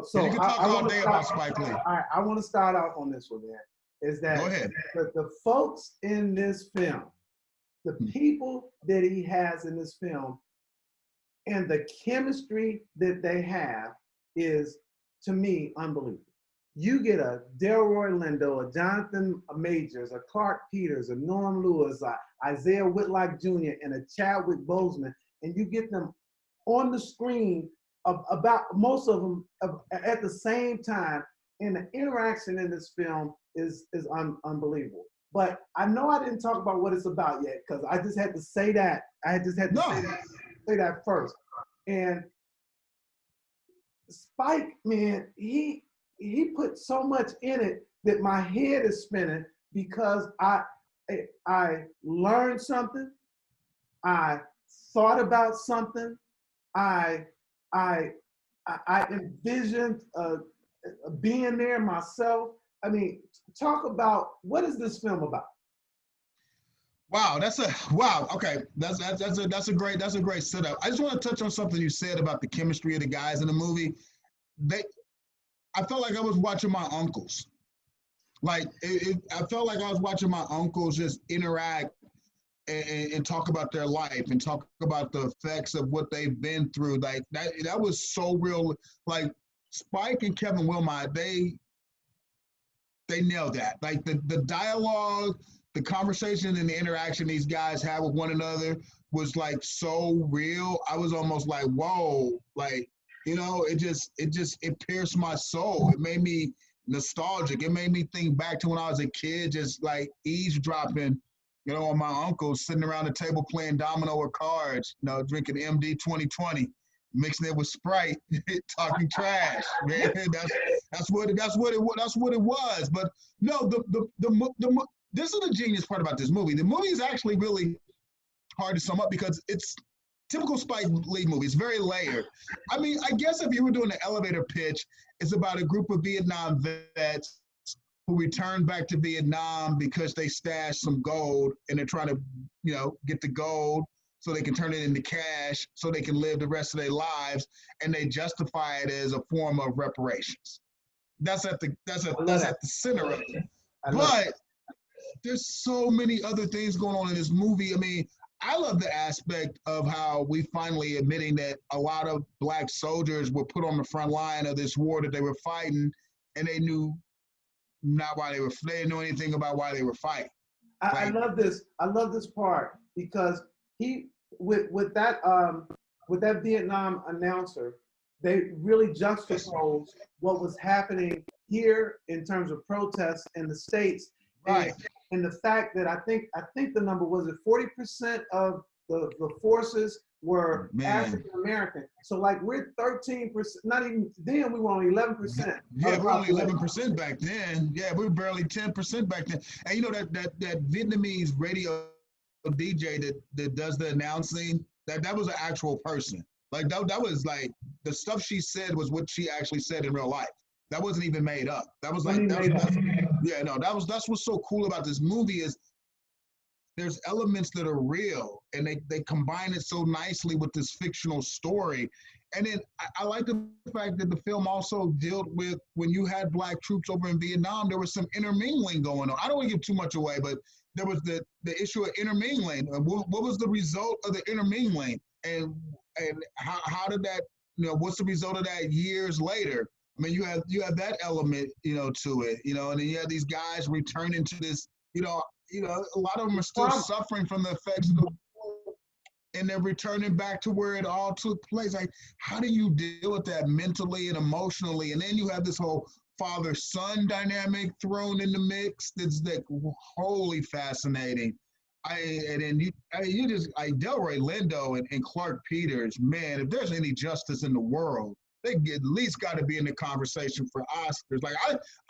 So you can talk all day about Spike Lee. I want to start off on this one, man. Is that Go ahead. The folks in this film, the people that he has in this film, and the chemistry that they have is, to me, unbelievable. You get a Delroy Lindo, a Jonathan Majors, a Clark Peters, a Norm Lewis, a Isaiah Whitlock Jr., and a Chadwick Boseman, and you get them on the screen about most of them at the same time, and the interaction in this film is unbelievable. But I know I didn't talk about what it's about yet, because I just had to say that. I just had to say that first. And Spike, man, he put so much in it that my head is spinning, because I learned something, I thought about something, I envisioned being there myself. I mean, talk about, what is this film about? Wow, okay, that's a great setup. I just want to touch on something you said about the chemistry of the guys in the movie. I felt like I was watching my uncles. I felt like I was watching my uncles just interact and talk about their life and talk about the effects of what they've been through. Like that was so real. Like Spike and Kevin Wilmot, they nailed that. Like the dialogue, the conversation and the interaction these guys had with one another was like so real. I was almost like, whoa, like, you know, it pierced my soul. It made me nostalgic. It made me think back to when I was a kid, just like eavesdropping, you know, on my uncles, sitting around the table playing domino or cards, you know, drinking MD 2020, mixing it with Sprite, talking trash. Man, that's what it was. But no, this is the genius part about this movie. The movie is actually really hard to sum up because it's typical Spike Lee movie. It's very layered. I mean, I guess if you were doing an elevator pitch, it's about a group of Vietnam vets who returned back to Vietnam because they stashed some gold and they're trying to, you know, get the gold so they can turn it into cash so they can live the rest of their lives, and they justify it as a form of reparations. That's at the center of it. But there's so many other things going on in this movie. I mean, I love the aspect of how we finally admitting that a lot of Black soldiers were put on the front line of this war that they were fighting, and they knew not why they didn't know anything about why they were fighting. I love this. I love this part because he with that Vietnam announcer, they really juxtaposed what was happening here in terms of protests in the States. Right. And the fact that I think the number was 40% of the forces were African American. So like we're 13%, not even then we were only 11%. Yeah, we're only 11% back then. Yeah, we were barely 10% back then. And you know that Vietnamese radio DJ that does the announcing, that was an actual person. Like that was like the stuff she said was what she actually said in real life. That wasn't even made up. That was like that's what's so cool about this movie is there's elements that are real and they combine it so nicely with this fictional story. And then I like the fact that the film also dealt with when you had Black troops over in Vietnam, there was some intermingling going on. I don't want to give too much away, but there was the issue of intermingling. What was the result of the intermingling? And how did that, you know, what's the result of that years later? I mean, you have that element, you know, to it, you know, and then you have these guys returning to this, you know, a lot of them are still suffering from the effects of the war, and they're returning back to where it all took place. Like, how do you deal with that mentally and emotionally? And then you have this whole father-son dynamic thrown in the mix. That's like wholly fascinating. Delroy Lindo and Clark Peters, man, if there's any justice in the world, they at least got to be in the conversation for Oscars. Like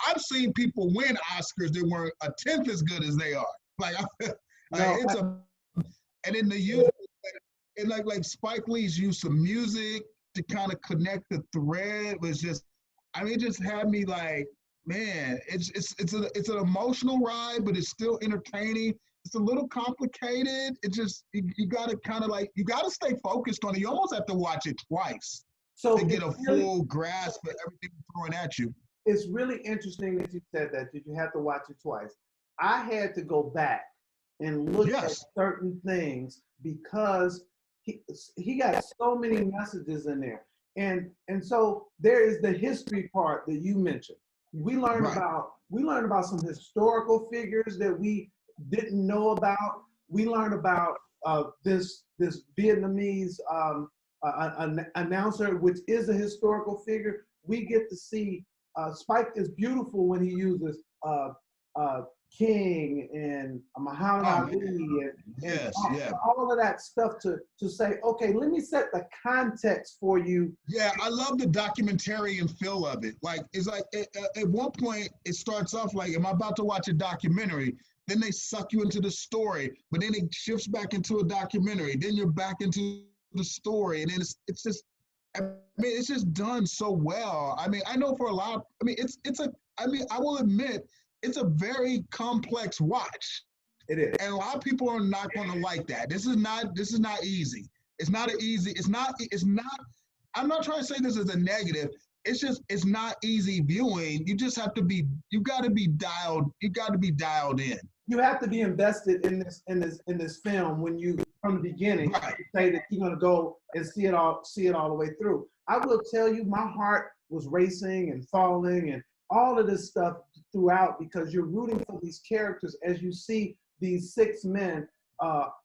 I've seen people win Oscars that weren't a tenth as good as they are. And in the use and like Spike Lee's use of music to kind of connect the thread was just, I mean, it just had me like, man, it's an emotional ride, but it's still entertaining. It's a little complicated. It just you got to kind of like you got to stay focused on it. You almost have to watch it twice So to get it's a really, full grasp of everything thrown at you. it's really interesting that you said that you have to watch it twice. I had to go back and look at Yes. certain things because he he got so many messages in there. And so there is the history part that you mentioned. Right. We learned about some historical figures that we didn't know about. We learned about this Vietnamese an announcer, which is a historical figure. We get to see Spike is beautiful when he uses uh, King and Muhammad Oh Ali man. and Yes. Yeah. all of that stuff to say, okay, let me set the context for you. Yeah, I love the documentarian feel of it. Like, it's like at one point it starts off like, "Am I about to watch a documentary?" Then they suck you into the story, but then it shifts back into a documentary. Then you're back into the story, and then it's just, I mean, it's just done so well. I mean, I know for a lot. I mean, it's a. I mean, I will admit, it's a very complex watch. It is. And a lot of people are not going to like that. This is not easy. It's not an easy. It's not. I'm not trying to say this as a negative. It's just it's not easy viewing. You just have to be. You got to be dialed. You got to be dialed in. You have to be invested in this film when you from the beginning Right. say that you're gonna go and see it all the way through. I will tell you, my heart was racing and falling and all of this stuff throughout because you're rooting for these characters as you see these six men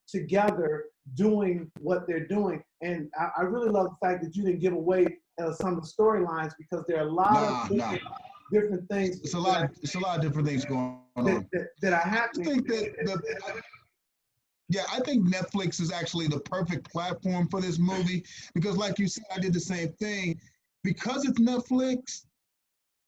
together doing what they're doing. And I really love the fact that you didn't give away some of the storylines because there are a lot of different things. It's a lot. It's a lot of different things going on. That are happening. I think that yeah, I think Netflix is actually the perfect platform for this movie because, like you said, I did the same thing. Because it's Netflix,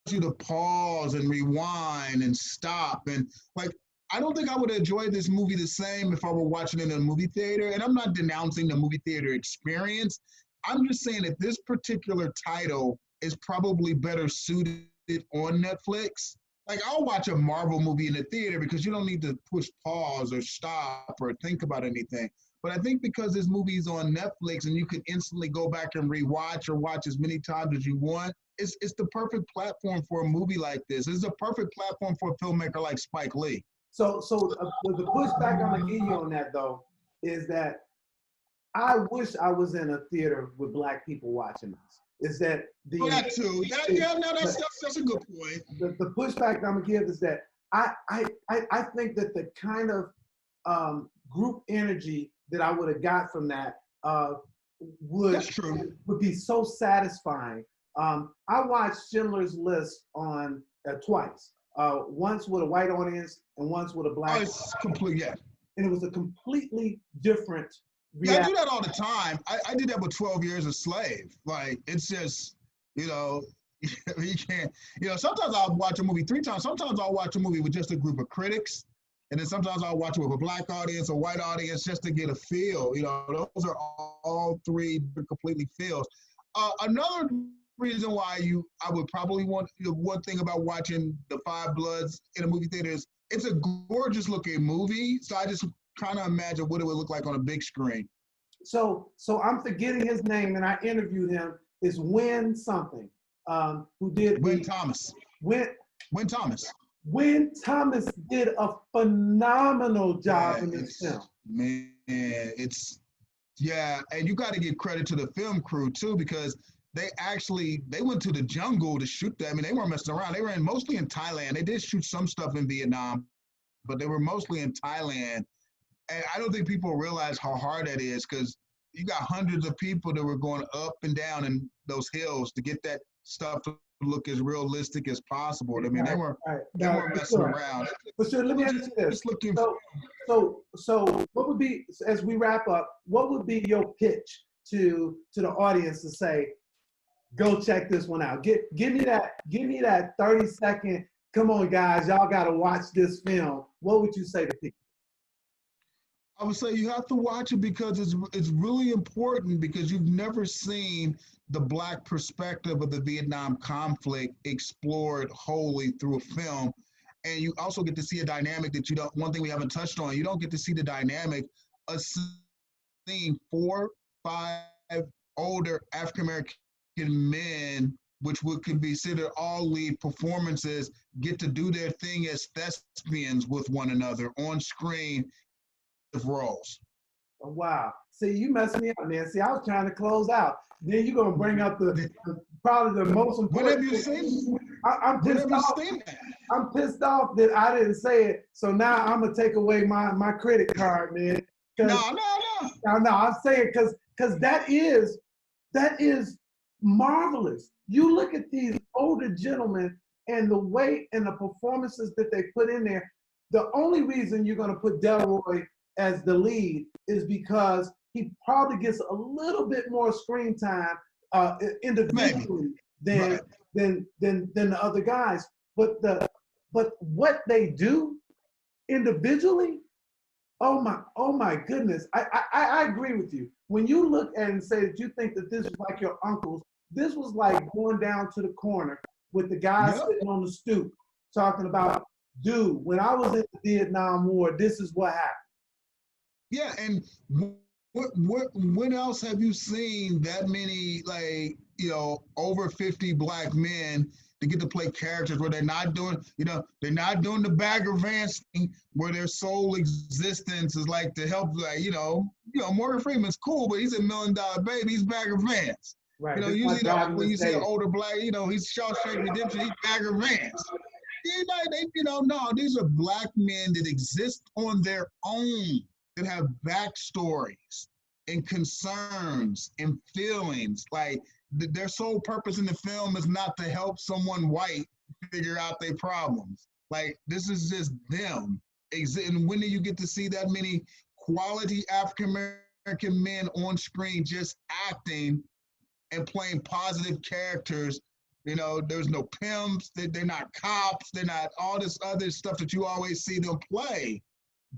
you to pause and rewind and stop and like. I don't think I would enjoy this movie the same if I were watching it in a movie theater. And I'm not denouncing the movie theater experience. I'm just saying that this particular title is probably better suited on Netflix. Like, I'll watch a Marvel movie in the theater because you don't need to push pause or stop or think about anything. But I think because this movie is on Netflix and you can instantly go back and rewatch or watch as many times as you want, it's the perfect platform for a movie like this. It's a perfect platform for a filmmaker like Spike Lee. So the pushback I'm gonna give you on that though is that I wish I was in a theater with black people watching this. Is that the that too? No, that's a good point. The pushback that I'm gonna give is that I think that the kind of group energy that I would have got from that would be so satisfying. I watched Schindler's List on twice. Once with a white audience and once with a black. Oh, it's complete, yeah. And it was a completely different reaction. Yeah, I do that all the time. I did that with 12 Years a Slave. Like, it's just, you know, you can't, you know, sometimes I'll watch a movie 3 times. Sometimes I'll watch a movie with just a group of critics. And then sometimes I'll watch it with a black audience, a white audience, just to get a feel. You know, those are all 3 completely feels. Another reason why I would probably want, one thing about watching The Five Bloods in a movie theater is it's a gorgeous looking movie. So I just kind of imagine what it would look like on a big screen. So I'm forgetting his name, and I interviewed him. Is Win something? Who did Win Thomas? Win Thomas. Win Thomas did a phenomenal job in this film. Man, and you got to give credit to the film crew too because they went to the jungle to shoot that. I mean, they weren't messing around. They were mostly in Thailand. They did shoot some stuff in Vietnam, but they were mostly in Thailand. And I don't think people realize how hard that is because you got hundreds of people that were going up and down in those hills to get that stuff to look as realistic as possible. I mean, they weren't messing around. For sure. Let me ask you this. So what would be, as we wrap up, what would be your pitch to the audience to say, go check this one out? Give me that 30-second, come on guys, y'all gotta watch this film. What would you say to people? I would say you have to watch it because it's really important because you've never seen the Black perspective of the Vietnam conflict explored wholly through a film. And you also get to see a dynamic that one thing we haven't touched on, you don't get to see the dynamic of seeing 4, 5 older African-American men, which would could be considered all lead performances, get to do their thing as thespians with one another on screen roles. Oh, wow. See, you messed me up, man. See, I was trying to close out. Then you're gonna bring up the probably the most important. When have you seen? I'm When pissed have you off. seen that? I'm pissed off that I didn't say it. So now I'm gonna take away my credit card, man. No. No, I'm saying because that is marvelous. You look at these older gentlemen and the way and the performances that they put in there. The only reason you're gonna put Delroy as the lead is because he probably gets a little bit more screen time individually than the other guys. But what they do individually, oh my goodness, I agree with you. When you look at it and say that you think that this is like your uncle's, this was like going down to the corner with the guys sitting on the stoop talking about, dude, when I was in the Vietnam War, this is what happened. Yeah, and when else have you seen that many, like, over 50 black men to get to play characters where they're not doing, they're not doing the Bagger Vance thing where their sole existence is like to help, like, Morgan Freeman's cool, but he's a $1 Million Baby, he's Bagger Vance. Right. Usually when you see an older black, he's Shawshank Redemption, he's Bagger Vance. No, these are black men that exist on their own, that have backstories and concerns and feelings. Like, their sole purpose in the film is not to help someone white figure out their problems. Like, this is just them. And when do you get to see that many quality African American men on screen just acting and playing positive characters? There's no pimps, they're not cops, they're not all this other stuff that you always see them play.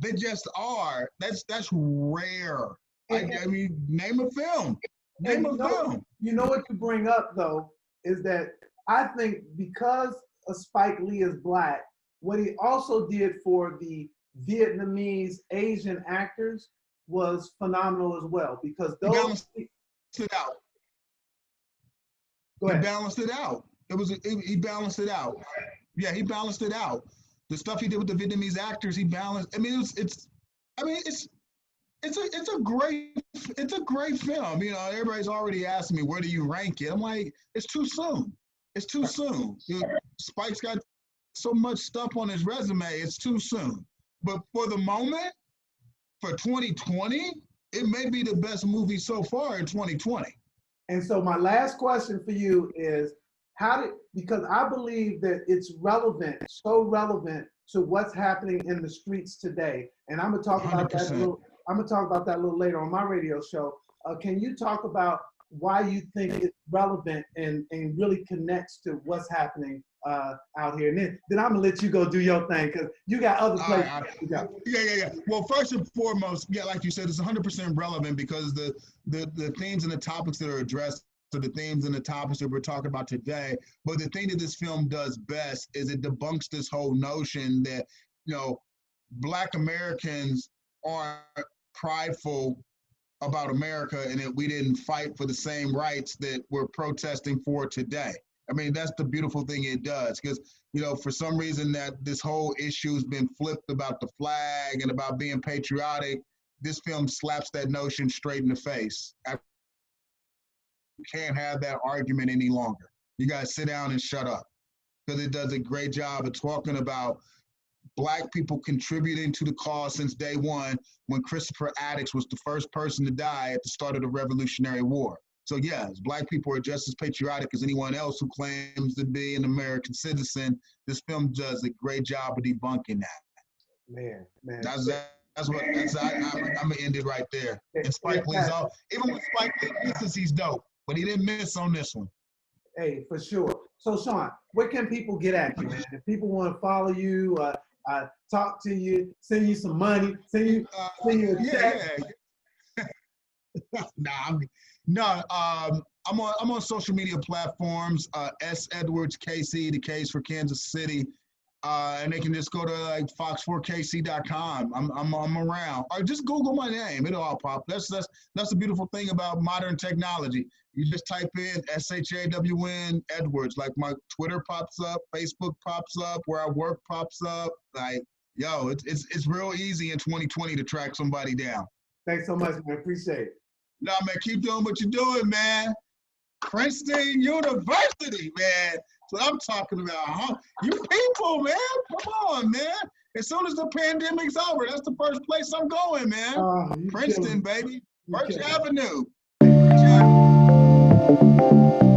They just are. That's rare. I mean, name a film. Name a film. You know what you bring up, though, is that I think because Spike Lee is black, what he also did for the Vietnamese Asian actors was phenomenal as well. Because those he balanced it out. Go ahead. He balanced it out. He balanced it out. Yeah, he balanced it out. The stuff he did with the Vietnamese actors, he balanced. I mean, it's a great film. Everybody's already asking me, where do you rank it? I'm like, it's too soon. It's too soon. Spike's got so much stuff on his resume. It's too soon. But for the moment, for 2020, it may be the best movie so far in 2020. And so my last question for you is, because I believe that it's relevant, so relevant to what's happening in the streets today. And I'm gonna talk about 100%. I'm gonna talk about that a little later on my radio show. Can you talk about why you think it's relevant and really connects to what's happening out here? And then I'm gonna let you go do your thing because you got other places to go. Yeah. Well, first and foremost, like you said, it's 100% relevant because the themes and the topics that are addressed are the themes and the topics that we're talking about today. But the thing that this film does best is it debunks this whole notion that, Black Americans are prideful about America and that we didn't fight for the same rights that we're protesting for today. I mean, that's the beautiful thing it does, because, for some reason that this whole issue has been flipped about the flag and about being patriotic. This film slaps that notion straight in the face. You can't have that argument any longer. You guys sit down and shut up, because it does a great job of talking about Black people contributing to the cause since day one, when Christopher Addicks was the first person to die at the start of the Revolutionary War. So yes, Black people are just as patriotic as anyone else who claims to be an American citizen. This film does a great job of debunking that. Man. I'm gonna end it right there. And Spike Lee's off. Even when Spike Lee misses, he's dope, but he didn't miss on this one. Hey, for sure. So Shawn, where can people get at you, man? If people want to follow you, talk to you, send you some money, send you a text. I'm on social media platforms. S Edwards KC, the K's for Kansas City. And they can just go to like fox4kc.com. I'm around. Or just Google my name. It'll all pop. That's the beautiful thing about modern technology. You just type in SHAWN Edwards. Like my Twitter pops up, Facebook pops up, where I work pops up. Like, yo, it's real easy in 2020 to track somebody down. Thanks so much, man. Appreciate it. No, man, keep doing what you're doing, man. Princeton University, man. That's what I'm talking about, huh? You people, man. Come on, man. As soon as the pandemic's over, that's the first place I'm going, man. Princeton, baby. First Avenue. First Avenue.